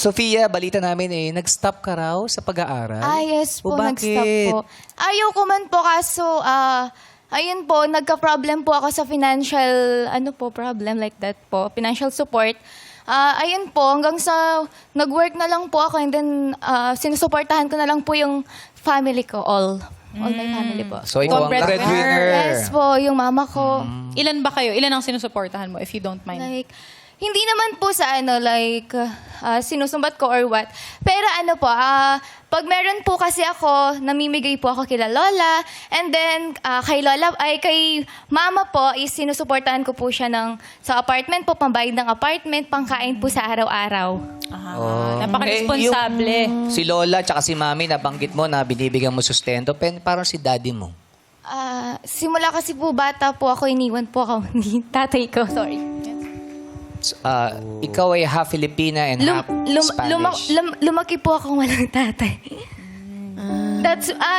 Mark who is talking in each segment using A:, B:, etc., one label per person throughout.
A: Sofia, balita namin nag-stop ka raw sa pag-aaral?
B: Yes po,
A: O
B: nag-stop
A: bakit?
B: po. Ayoko man po kaso, ayun po, nagka-problem po ako sa financial, problem like that po, financial support. Ayun po, hanggang sa nag-work na lang po ako and then sinusuportahan ko na lang po yung family ko, all my family po.
A: So, ikaw ang
C: breadwinner.
A: breadwinner.
B: Yes po, yung mama ko.
C: Ilan ba kayo? Ilan ang sinusuportahan mo, if you don't mind?
B: Like, hindi naman po sa sinusumbat ko or what. Pero pag meron po kasi ako, namimigay po ako kila Lola. And then, kay Mama po, is sinusuportahan ko po siya sa apartment po, pambayad ng apartment, pangkain po sa araw-araw.
C: Napaka-responsable.
A: Si Lola tsaka si Mami, nabanggit mo na binibigyan mo sustento, parang si daddy mo.
B: Simula kasi po bata po ako, iniwan po ako ni tatay ko. Sorry.
A: Ikaw ay half Filipina and half Spanish.
B: Lumaki po ako walang tatay.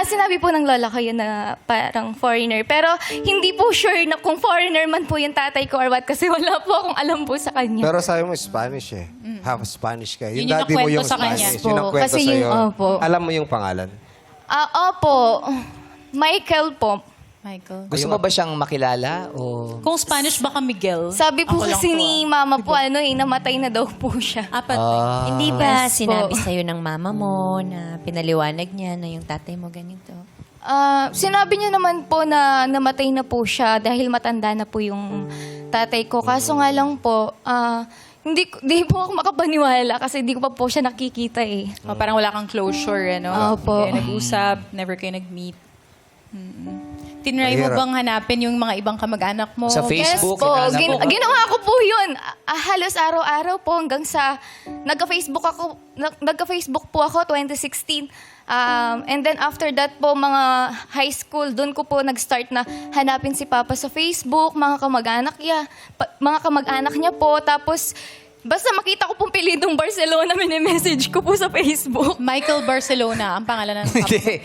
B: Sinabi po ng lola ko yun na parang foreigner. Pero hindi po sure na kung foreigner man po yung tatay ko or what kasi wala po akong alam po sa kanya.
D: Pero sabi mo Spanish eh. Half Spanish ka.
C: Yun yung
D: Daddy mo
C: nakwento
D: yung
C: sa kanya.
D: Spanish. Yun ang
B: Opo,
D: kwento
B: kasi
D: sa'yo.
B: yung- opo.
D: Alam mo yung pangalan?
B: Opo. Michael po.
C: Michael.
A: Gusto mo ba siyang makilala? O...
C: Kung Spanish baka Miguel.
B: Sabi po
C: Ako lang
B: kasi
C: po,
B: ni mama po, namatay na daw po siya.
C: Apat.
E: Hindi ba
B: Yes
E: sinabi
B: po.
E: sa'yo ng mama mo na pinaliwanag niya na yung tatay mo ganito?
B: Sinabi niya naman po na namatay na po siya dahil matanda na po yung tatay ko. Kaso nga lang po, hindi po ako makapaniwala kasi hindi ko pa po siya nakikita eh.
C: Parang wala kang closure, ano?
B: Opo.
C: Kayo nag-usap, never kayo nag-meet. Tinry mo
D: Mahirap.
C: bang hanapin yung mga ibang kamag-anak mo?
A: Sa Facebook,
B: Yes po.
A: hinanap mo ba?
B: Ginawa ko po yun. Halos araw-araw po hanggang sa nagka-Facebook po ako 2016. And then after that po, mga high school, doon ko po nag-start na hanapin si Papa sa Facebook, mga kamag-anak niya po. Tapos, basta makita ko pong pilidong Barcelona, mini-message ko po sa Facebook.
C: Michael Barcelona, ang pangalan ng
A: Hindi.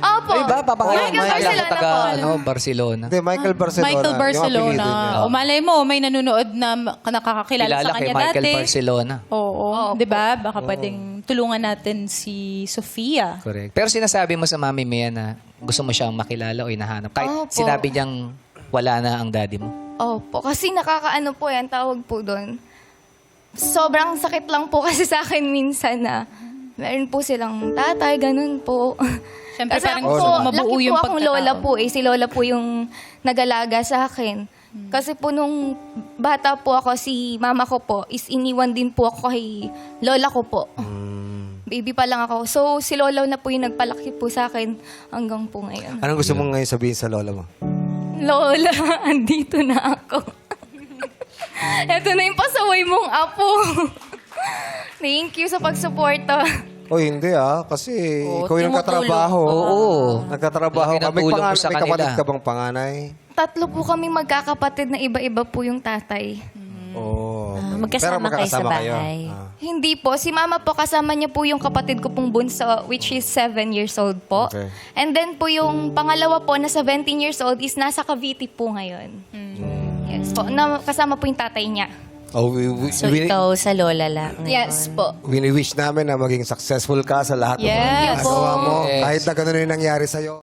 B: Opo.
A: Ay ba, papangalan
B: Michael
A: mo
B: Barcelona
A: taga
B: po.
A: Barcelona.
D: Hindi, Michael Barcelona.
C: Michael
D: Yung apelido
C: Barcelona.
D: niya.
C: Umalay mo, may nanonood na nakakakilala
A: Kilala
C: sa
A: kay
C: kanya
A: Michael
C: dati.
A: Barcelona.
C: Oo. Di ba? Baka pwedeng tulungan natin si Sofia.
A: Correct. Pero sinasabi mo sa mami Mia na gusto mo siyang makilala o hinahanap. Kahit
B: Opo.
A: sinabi niyang wala na ang daddy mo.
B: Opo. Kasi nakakaano po yan, tawag po doon. Sobrang sakit lang po kasi sa akin minsan na meron po silang tatay, ganun po.
C: Siyempre,
B: Kasi
C: parang
B: ako
C: gusto
B: po,
C: mo mabuo
B: laki
C: yung
B: po akong
C: pagkatao.
B: lola po eh. Si lola po yung nag-alaga sa akin. Kasi po nung bata po ako, si mama ko po, is iniwan din po ako kay lola ko po. Baby pa lang ako. So, si lola na po yung nagpalaki po sa akin hanggang po ngayon.
D: Anong gusto mong ngayon sabihin sa lola mo?
B: Lola, andito na ako. Ito na yung pasaway mong apo. Thank you sa pagsuporta.
D: Hindi kasi ikaw yung
E: tumutulong.
D: nagkatrabaho.
A: Oo.
D: Nagkatrabaho
A: Yung
D: ka. May,
A: pinatulong mo sa
D: may
A: kanila.
D: kapatid ka bang panganay?
B: 3 po kami magkakapatid na iba-iba po yung tatay.
D: Oo.
E: Magkasama kayo sa bahay.
B: Hindi po. Si mama po, kasama niya po yung kapatid ko pong bunso, which is 7 years old po.
D: Okay.
B: And then po yung pangalawa po na 17 years old is nasa Cavite po ngayon. Yes po. Kasama po yung tatay niya.
E: So ikaw sa lola lang ngayon.
B: Yes po.
D: Wini-wish namin na maging successful ka sa lahat ng
C: Yes.
D: mga ginagawa mo.
A: Yes.
D: Kahit na ganun yung nangyari sa'yo.